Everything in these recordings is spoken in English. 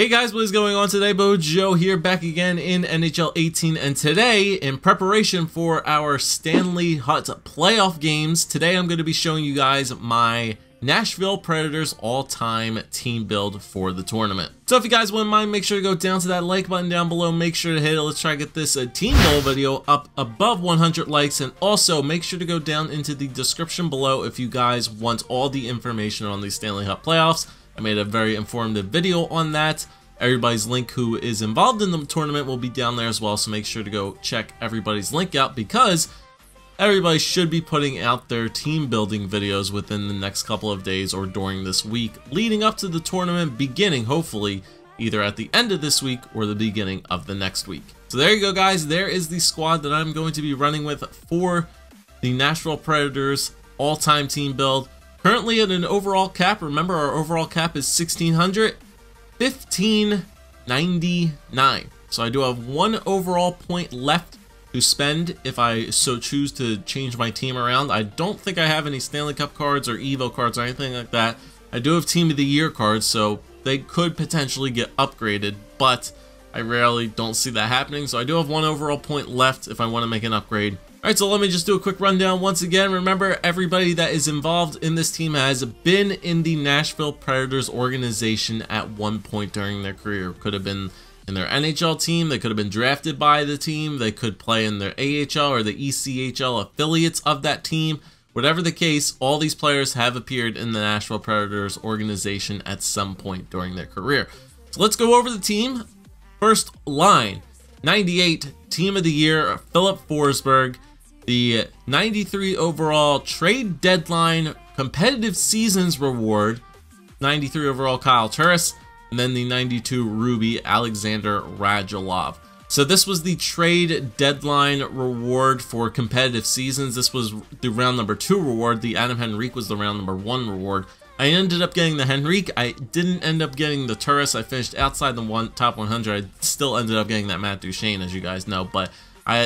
Hey guys, what is going on today? Joe here, back again in NHL 18, and today, in preparation for our Stanley Cup Playoff games, today I'm going to be showing you guys my Nashville Predators all-time team build for the tournament. So if you guys wouldn't mind, make sure to go down to that like button down below, make sure to hit it. Let's try to get this team build video up above 100 likes, and also make sure to go down into the description below if you guys want all the information on the Stanley Cup Playoffs. I made a very informative video on that. Everybody's link who is involved in the tournament will be down there as well, so make sure to go check everybody's link out, because everybody should be putting out their team building videos within the next couple of days or during this week leading up to the tournament beginning, hopefully either at the end of this week or the beginning of the next week. So there you go guys, there is the squad that I'm going to be running with for the Nashville Predators all-time team build. Currently at an overall cap, remember our overall cap is 1,600, 1599. So I do have one overall point left to spend if I so choose to change my team around. I don't think I have any Stanley Cup cards or Evo cards or anything like that. I do have Team of the Year cards, so they could potentially get upgraded, but I rarely don't see that happening. So I do have one overall point left if I want to make an upgrade. Alright, so let me just do a quick rundown once again. Remember, everybody that is involved in this team has been in the Nashville Predators organization at one point during their career. Could have been in their NHL team, they could have been drafted by the team, they could play in their AHL or the ECHL affiliates of that team. Whatever the case, all these players have appeared in the Nashville Predators organization at some point during their career. So let's go over the team. First line, 98 Team of the Year, Philip Forsberg. The 93 overall trade deadline competitive seasons reward, 93 overall Kyle Turris, and then the 92 Ruby Alexander Radulov. So this was the trade deadline reward for competitive seasons. This was the round number 2 reward. The Adam Henrique was the round number 1 reward. I ended up getting the Henrique. I didn't end up getting the Turris. I finished outside the top 100. I still ended up getting that Matt Duchene, as you guys know, but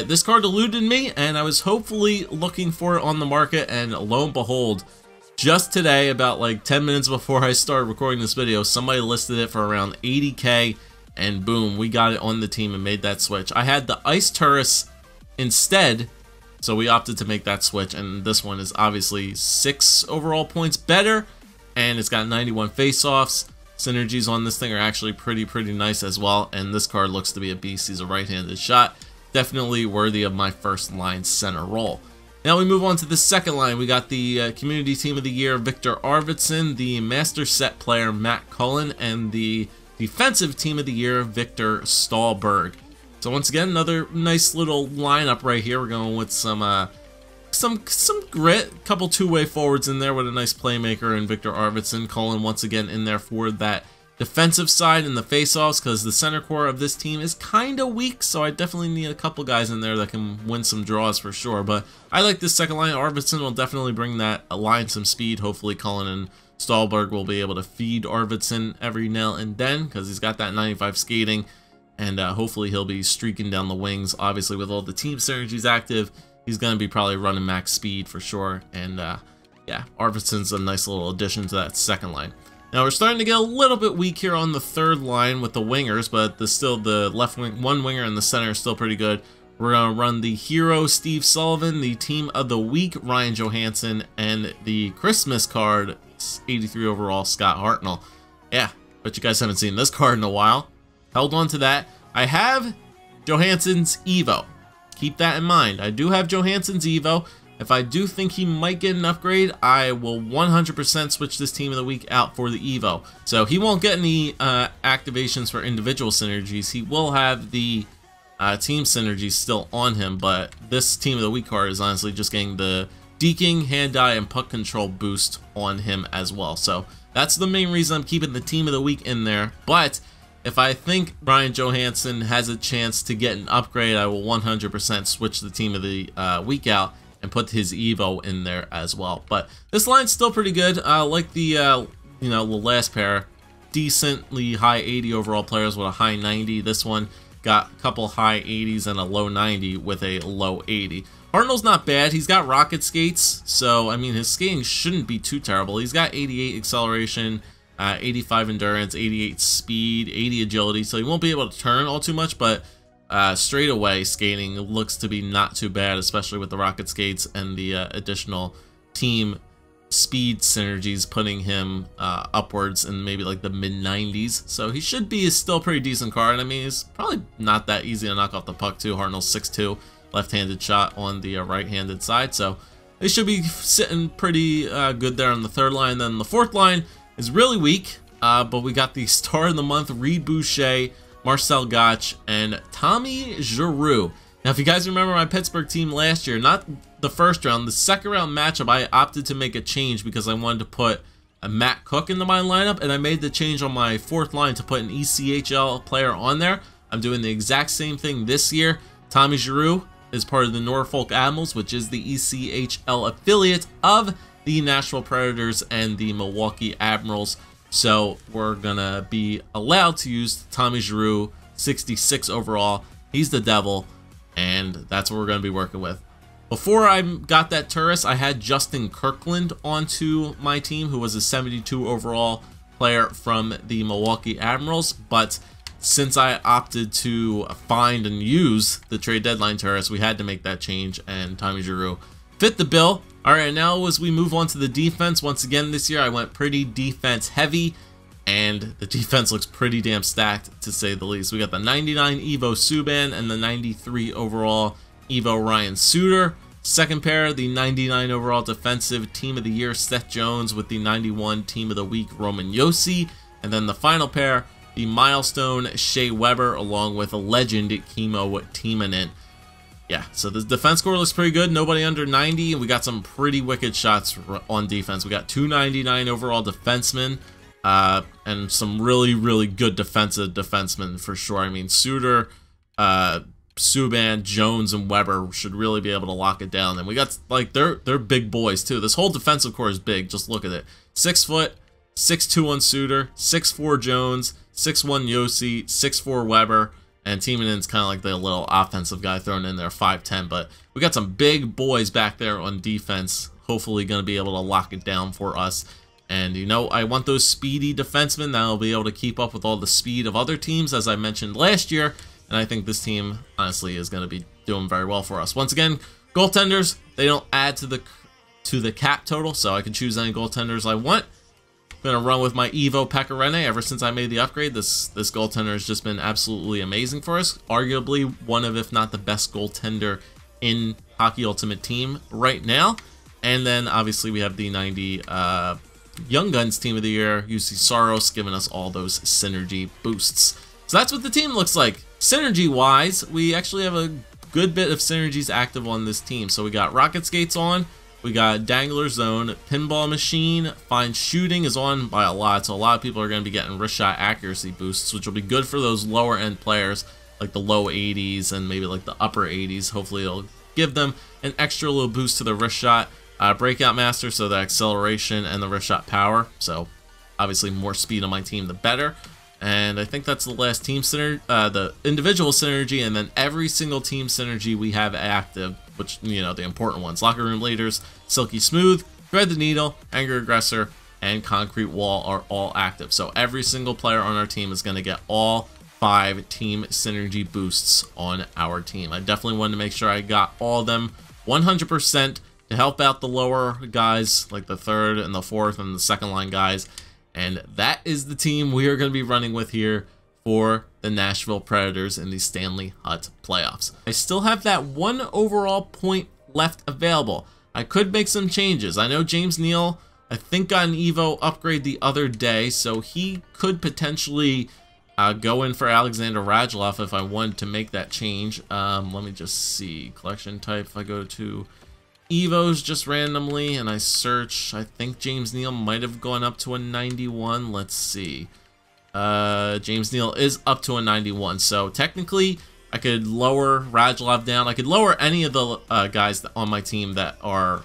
this card eluded me, and I was hopefully looking for it on the market, and lo and behold, just today, about like 10 minutes before I started recording this video, somebody listed it for around 80k, and boom, we got it on the team and made that switch. I had the Ice Turris instead, so we opted to make that switch, and this one is obviously 6 overall points better, and it's got 91 face-offs. Synergies on this thing are actually pretty nice as well, and this card looks to be a beast. He's a right-handed shot. Definitely worthy of my first line center role. Now we move on to the second line. We got the Community Team of the Year, Victor Arvidsson, the Master Set player, Matt Cullen, and the Defensive Team of the Year, Victor Stahlberg. So once again, another nice little lineup right here. We're going with some grit, a couple two-way forwards in there with a nice playmaker and Victor Arvidsson. Cullen once again in there for that defensive side in the face-offs, because the center core of this team is kind of weak, so I definitely need a couple guys in there that can win some draws for sure. But I like this second line. Arvidsson will definitely bring that line some speed. Hopefully Cullen and Stahlberg will be able to feed Arvidsson every now and then, because he's got that 95 skating, and hopefully he'll be streaking down the wings. Obviously with all the team synergies active, he's going to be probably running max speed for sure, and yeah, Arvidsson's a nice little addition to that second line. Now we're starting to get a little bit weak here on the third line with the wingers, but the left wing, one winger in the center is still pretty good. We're going to run the hero Steve Sullivan, the team of the week Ryan Johansson, and the Christmas card 83 overall Scott Hartnell. Yeah, but you guys haven't seen this card in a while. Held on to that. I have Johansson's Evo. Keep that in mind. I do have Johansson's Evo. If I do think he might get an upgrade, I will 100% switch this team of the week out for the Evo. So he won't get any activations for individual synergies. He will have the team synergies still on him, but this team of the week card is honestly just getting the deking, hand-eye, and puck control boost on him as well. So that's the main reason I'm keeping the team of the week in there. But if I think Ryan Johansson has a chance to get an upgrade, I will 100% switch the team of the week out and put his Evo in there as well. But this line's still pretty good. Like the the last pair, decently high 80 overall players with a high 90. This one got a couple high 80s and a low 90 with a low 80. Hartnell's not bad. He's got rocket skates, so I mean his skating shouldn't be too terrible. He's got 88 acceleration, 85 endurance, 88 speed, 80 agility, so he won't be able to turn all too much, but straight away skating looks to be not too bad, especially with the rocket skates and the additional team speed synergies, putting him upwards in maybe like the mid-90s. So he should be still a pretty decent card. I mean, it's probably not that easy to knock off the puck too. Hartnell's 6'2", left-handed shot on the right-handed side, so they should be sitting pretty good there on the third line. Then the fourth line is really weak, but we got the star of the month, Reed Boucher, Marcel Gotch, and Tommy Giroux. Now, if you guys remember my Pittsburgh team last year, not the first round, the second round matchup, I opted to make a change because I wanted to put a Matt Cook into my lineup, and I made the change on my fourth line to put an ECHL player on there. I'm doing the exact same thing this year. Tommy Giroux is part of the Norfolk Admirals, which is the ECHL affiliate of the Nashville Predators and the Milwaukee Admirals. So we're gonna be allowed to use Tommy Giroux, 66 overall. He's the devil, and that's what we're gonna be working with. Before I got that Turris, I had Justin Kirkland onto my team, who was a 72 overall player from the Milwaukee Admirals, but since I opted to find and use the trade deadline Turris, we had to make that change, and Tommy Giroux fit the bill. All right, now as we move on to the defense, once again this year I went pretty defense heavy, and the defense looks pretty damn stacked, to say the least. We got the 99 Evo Subban and the 93 overall Evo Ryan Suter. Second pair, the 99 overall defensive team of the year Seth Jones with the 91 team of the week Roman Josi. And then the final pair, the milestone Shea Weber along with a legend Kimmo Timonen. Yeah, so the defense score looks pretty good. Nobody under 90, and we got some pretty wicked shots on defense. We got 299 overall defensemen, and some really, really good defensive defensemen for sure. I mean, Suter, Subban, Jones, and Weber should really be able to lock it down. And we got, like, they're big boys too. This whole defensive core is big. Just look at it. 6 foot, 6'2" on Suter, 6'4" Jones, 6'1" Josi, 6'4" Weber. And Timonen's kind of like the little offensive guy thrown in there, 5'10". But we got some big boys back there on defense. Hopefully going to be able to lock it down for us. And, you know, I want those speedy defensemen that will be able to keep up with all the speed of other teams, as I mentioned last year. And I think this team, honestly, is going to be doing very well for us. Once again, goaltenders, they don't add to the cap total, so I can choose any goaltenders I want. I'm going to run with my Iivo Pekarinen. Ever since I made the upgrade, this goaltender has just been absolutely amazing for us. Arguably one of, if not the best goaltender in Hockey Ultimate Team right now. And then, obviously, we have the 90 Young Guns Team of the Year, UC Saros, giving us all those synergy boosts. So that's what the team looks like. Synergy-wise, we actually have a good bit of synergies active on this team. So we got Rocket Skates on. We got Dangler Zone, Pinball Machine, Fine Shooting is on by a lot, so a lot of people are going to be getting wrist shot accuracy boosts, which will be good for those lower end players, like the low 80s and maybe like the upper 80s. Hopefully it'll give them an extra little boost to the wrist shot. Breakout Master, so the acceleration and the wrist shot power, so obviously more speed on my team, the better. And I think that's the last team synergy, the individual synergy, and then every single team synergy we have active, which, you know, the important ones. Locker Room Leaders, Silky Smooth, Thread the Needle, Angry Aggressor, and Concrete Wall are all active. So every single player on our team is going to get all 5 team synergy boosts on our team. I definitely wanted to make sure I got all of them 100% to help out the lower guys, like the third and the fourth and the second line guys. And that is the team we are going to be running with here for the Nashville Predators in the Stanley Cup Playoffs. I still have that 1 overall point left available. I could make some changes. I know James Neal, I think, got an Evo upgrade the other day, so he could potentially go in for Alexander Radulov if I wanted to make that change. Let me just see. Collection type, if I go to Evos just randomly and I search, I think James Neal might have gone up to a 91. Let's see. James Neal is up to a 91, so technically I could lower Radulov down. I could lower any of the guys on my team that are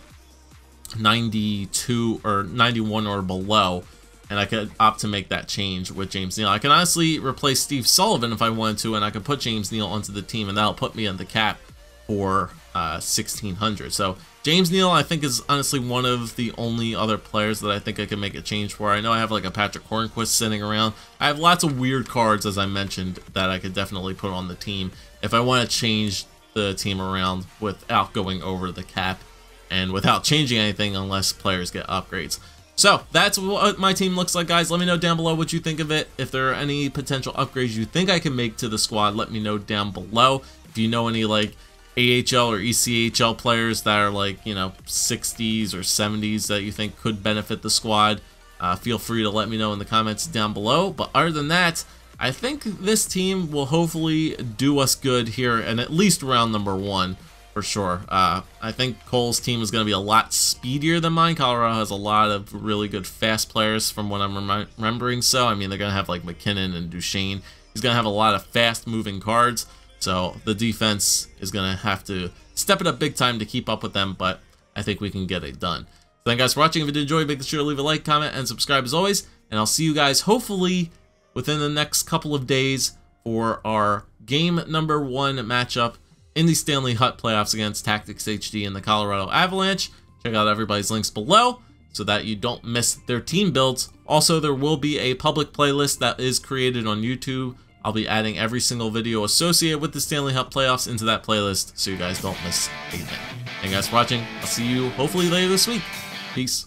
92 or 91 or below, and I could opt to make that change with James Neal. I can honestly replace Steve Sullivan if I wanted to, and I could put James Neal onto the team, and that'll put me on the cap for 1,600. So James Neal, I think, is honestly one of the only other players that I think I can make a change for. I know I have like a Patrick Hornquist sitting around. I have lots of weird cards, as I mentioned, that I could definitely put on the team if I want to change the team around without going over the cap and without changing anything unless players get upgrades. So that's what my team looks like, guys. Let me know down below what you think of it. If there are any potential upgrades you think I can make to the squad, let me know down below. If you know any like AHL or ECHL players that are like, you know, 60s or 70s that you think could benefit the squad, feel free to let me know in the comments down below. But other than that, I think this team will hopefully do us good here in at least round number 1 for sure. I think Cole's team is going to be a lot speedier than mine. Colorado has a lot of really good fast players from what I'm remembering. So, I mean, they're going to have like McKinnon and Duchesne. He's going to have a lot of fast moving cards. So the defense is going to have to step it up big time to keep up with them, but I think we can get it done. So thank you guys for watching. If you did enjoy, make sure to leave a like, comment, and subscribe as always. And I'll see you guys hopefully within the next couple of days for our game number 1 matchup in the Stanley Cup Playoffs against Tactics HD and the Colorado Avalanche. Check out everybody's links below so that you don't miss their team builds. Also, there will be a public playlist that is created on YouTube. I'll be adding every single video associated with the Stanley Cup Playoffs into that playlist so you guys don't miss anything. Thank you guys for watching. I'll see you hopefully later this week. Peace.